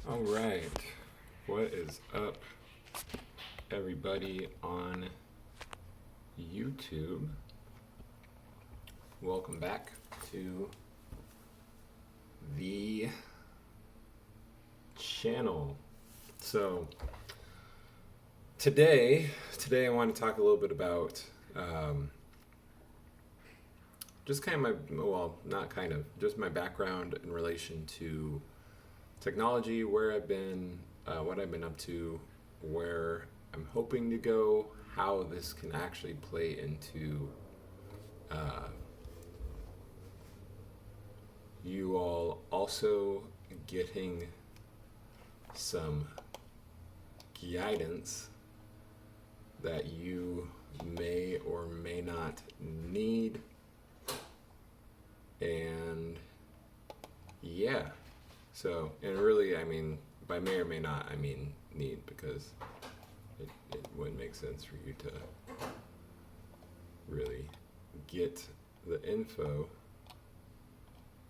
All right, what is up, everybody on YouTube? Welcome back to the channel. So today I want to talk a little bit about just kind of just my background in relation to technology, where I've been, what I've been up to, where I'm hoping to go, how this can actually play into you all also getting some guidance that you may or may not need. And yeah, so, and really, I mean, by may or may not, I mean need, because it wouldn't make sense for you to really get the info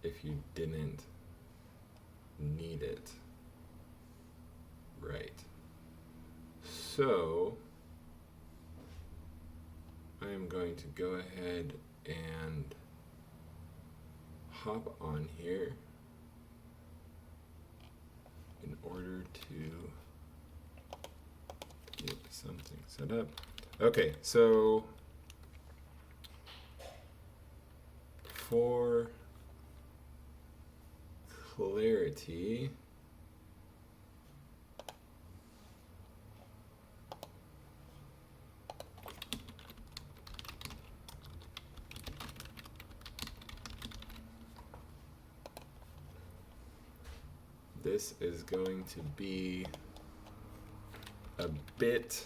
if you didn't need it. Right. So, I am going to go ahead and hop on here in order to get something set up. Okay, so for clarity, this is going to be a bit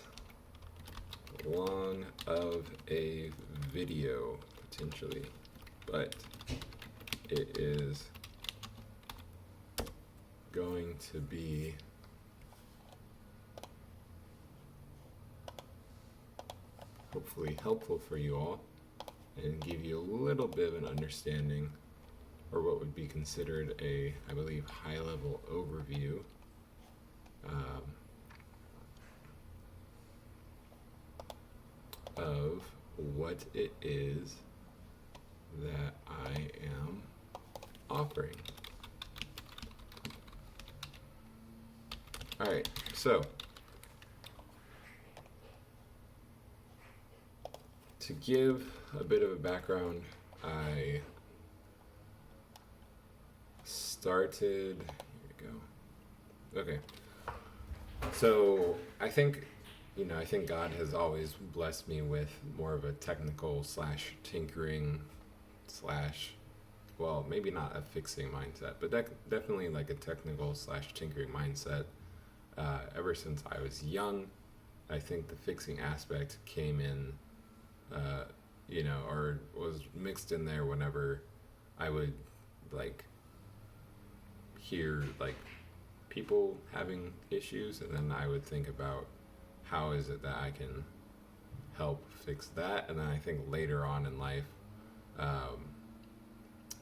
long of a video, potentially, but it is going to be hopefully helpful for you all and give you a little bit of an understanding, or what would be considered a, I believe, high-level overview of what it is that I am offering. All right, so to give a bit of a background, I started, here we go. Okay, so I think God has always blessed me with more of a technical slash tinkering slash, well, maybe not a fixing mindset, but definitely like a technical slash tinkering mindset. Ever since I was young, I think the fixing aspect came in, or was mixed in there whenever I would like hear like people having issues, and then I would think about how is it that I can help fix that. And then I think later on in life,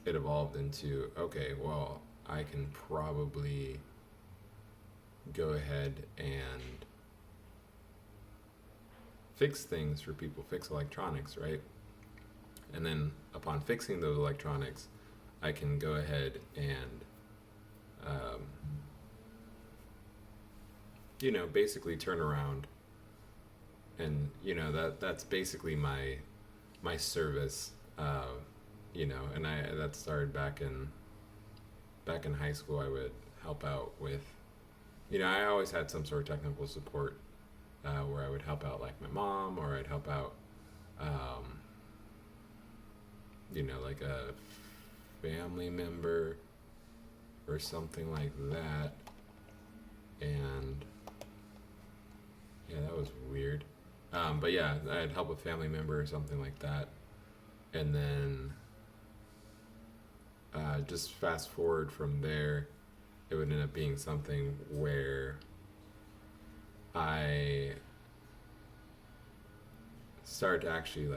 it evolved into, okay, well, I can probably go ahead and fix things for people, fix electronics, right? And then upon fixing those electronics, I can go ahead and basically turn around, and that's basically my service, and that started back in high school. I would help out with, I always had some sort of technical support, where I would help out like my mom, or I'd help out like a family member or something like that. And yeah, that was weird. But yeah, I'd help a family member or something like that. And then just fast forward from there, it would end up being something where I started to actually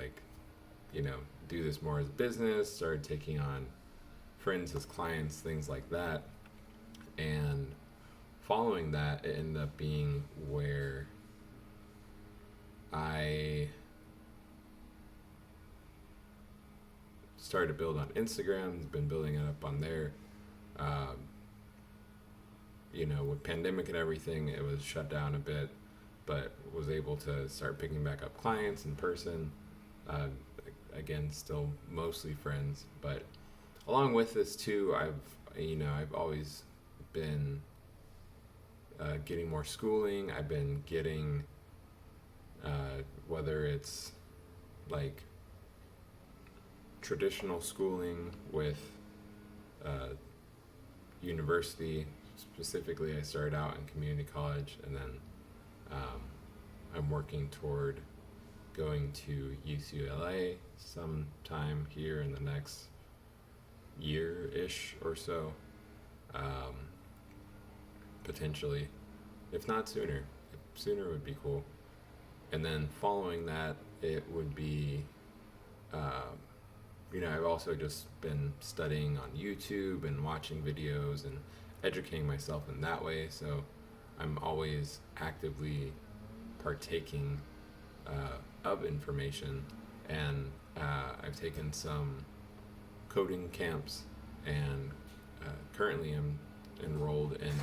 do this more as a business, started taking on friends as clients, things like that. And following that, it ended up being where I started to build on Instagram, been building it up on there. Um, with pandemic and everything, it was shut down a bit, but was able to start picking back up clients in person. Uh, Again, still mostly friends, but along with this too, I've always been getting more schooling. I've been getting whether it's like traditional schooling with university. Specifically, I started out in community college, and then I'm working toward going to UCLA sometime here in the next year-ish or so, potentially, if not sooner. Sooner would be cool. And then following that, it would be, I've also just been studying on YouTube and watching videos and educating myself in that way. So I'm always actively partaking of information, and I've taken some coding camps, and currently I'm enrolled in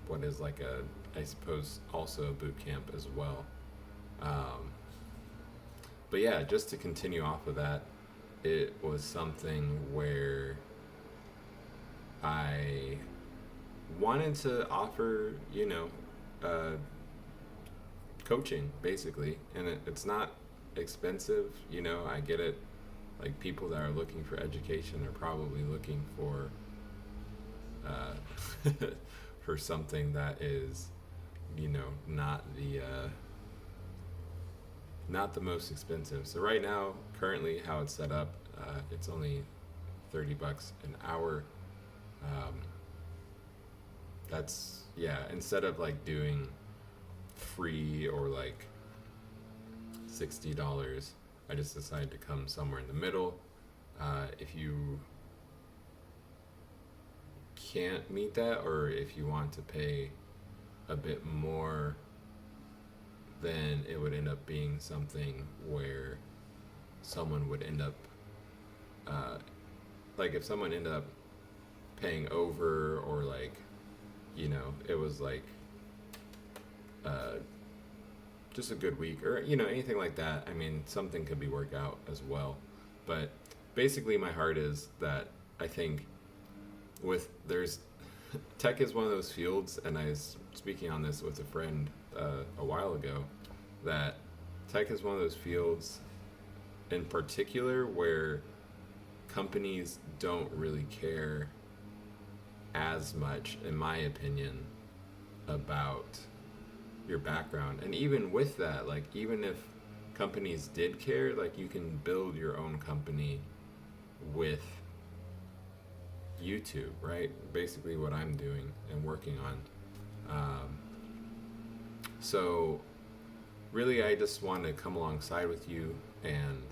what is like I suppose also a boot camp as well. But yeah, just to continue off of that, it was something where I wanted to offer, coaching basically, and it's not expensive. I get it. Like, people that are looking for education are probably looking for for something that is, not the most expensive. So right now, currently, how it's set up, it's only $30 an hour. That's, instead of like doing free or like $60, I just decided to come somewhere in the middle. If you can't meet that, or if you want to pay a bit more, then it would end up being something where someone would end up like if someone ended up paying over, or like, it was like just a good week, or anything like that. I mean, something could be worked out as well. But basically, my heart is that I think tech is one of those fields, and I was speaking on this with a friend a while ago, that tech is one of those fields in particular where companies don't really care as much, in my opinion, about your background. And even with that, like, even if companies did care, like, you can build your own company with YouTube, right? Basically what I'm doing and working on. So really, I just want to come alongside with you and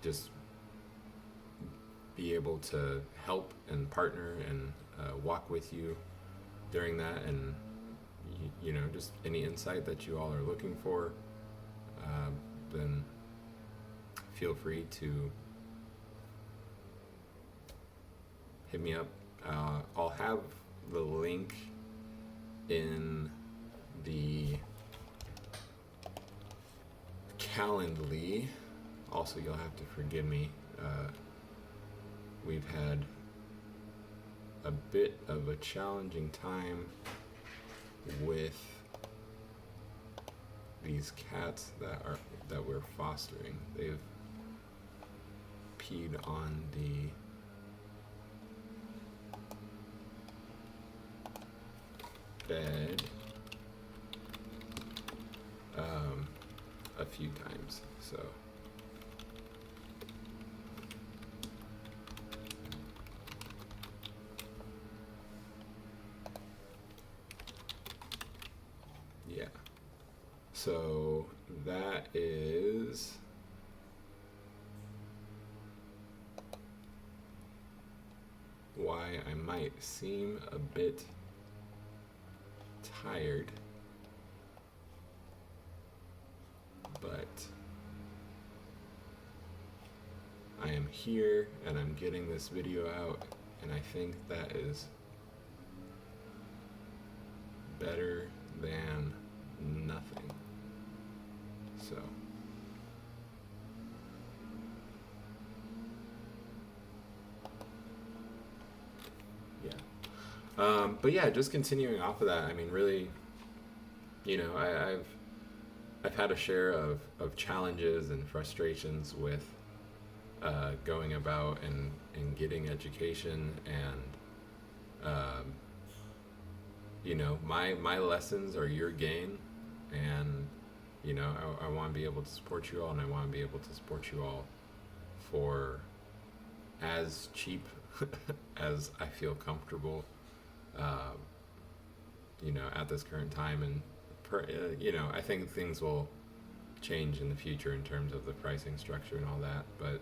just be able to help and partner and walk with you during that, and just any insight that you all are looking for, then feel free to hit me up. I'll have the link in the Calendly. Also, you'll have to forgive me. We've had a bit of a challenging time with these cats that we're fostering. They've peed on the bed a few times, so yeah. So that is why why I might seem a bit tired, but I am here and I'm getting this video out, and I think that is better than nothing. So yeah, but yeah, just continuing off of that, I mean, really, you know, I've had a share of challenges and frustrations with going about and getting education, and you know, my lessons are your gain, and you know, I want to be able to support you all, and I want to be able to support you all for as cheap as I feel comfortable, you know, at this current time. And you know, I think things will change in the future in terms of the pricing structure and all that, but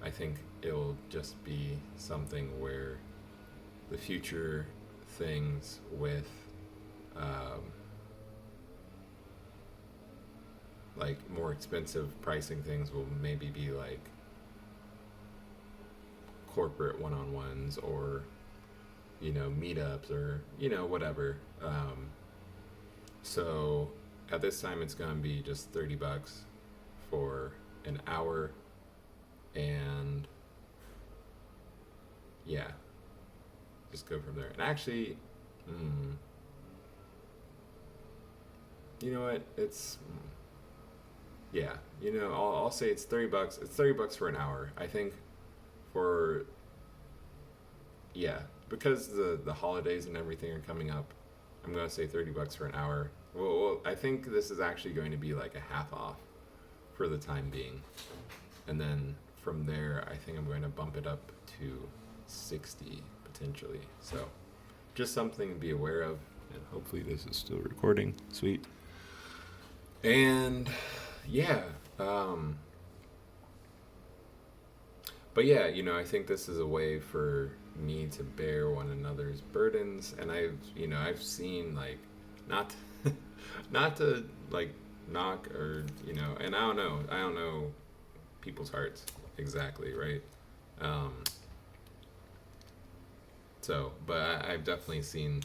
I think it'll just be something where the future things with like more expensive pricing things will maybe be like corporate one-on-ones, or you know, meetups, or you know, whatever. So at this time it's going to be just $30 for an hour, and yeah, just go from there. And actually, you know what, it's yeah, you know, I'll say it's $30. It's $30 for an hour, I think, for yeah, because the holidays and everything are coming up. I'm gonna say $30 for an hour. Well, I think this is actually going to be like a half off for the time being, and then from there, I think I'm going to bump it up to 60 potentially. So, just something to be aware of. And hopefully, this is still recording. Sweet. And yeah, but yeah, you know, I think this is a way for me to bear one another's burdens, and I've seen, like, not not to like knock, or you know, and I don't know people's hearts exactly, right? So, but I've definitely seen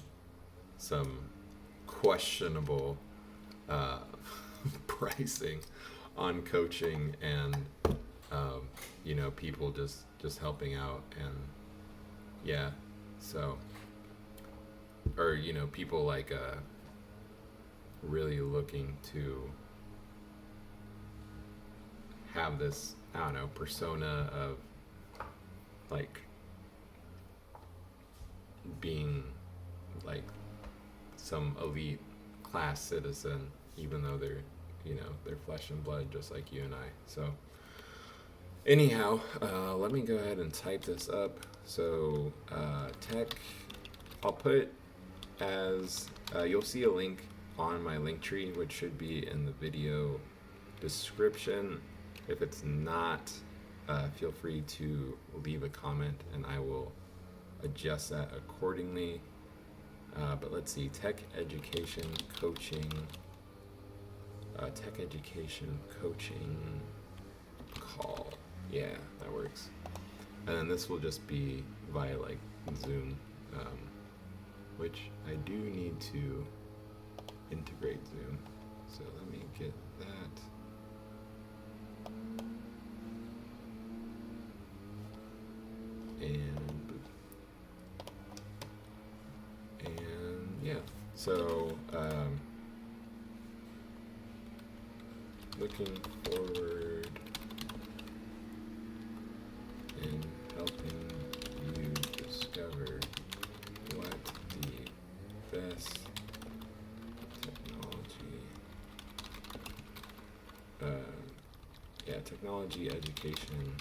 some questionable pricing on coaching, and you know, people just helping out, and yeah, so, or you know, people like really looking to have this, I don't know, persona of like being like some elite class citizen, even though they're, you know, they're flesh and blood just like you and I. So anyhow, let me go ahead and type this up. So tech, I'll put as you'll see a link on my link tree, which should be in the video description. If it's not, feel free to leave a comment and I will adjust that accordingly. But let's see, tech education coaching call. Yeah, that works. And then this will just be via like Zoom, which I do need to integrate Zoom. So let me get that. And yeah, so looking forward in helping you discover what the best technology education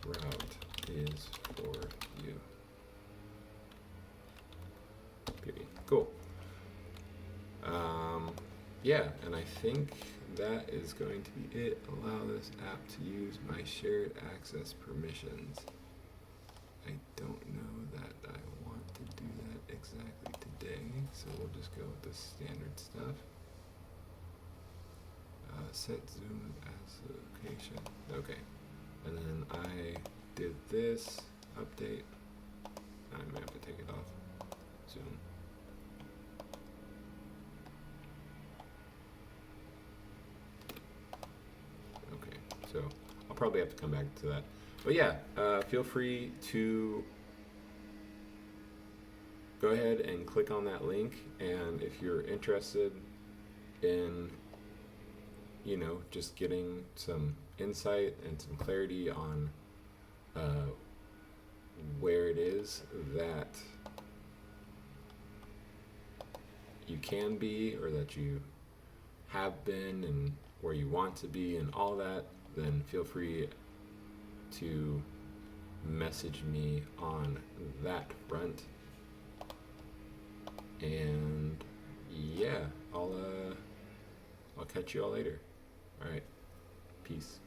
route is for you. Period. Cool. Yeah, and I think that is going to be it. Allow this app to use my shared access permissions. I go with the standard stuff. Set zoom as location. Okay. And then I did this update. I might have to take it off. Zoom. Okay, so I'll probably have to come back to that. But yeah, feel free to go ahead and click on that link, and if you're interested in, you know, just getting some insight and some clarity on where it is that you can be, or that you have been, and where you want to be, and all that, then feel free to message me on that front. And yeah, I'll catch you all later. All right, peace.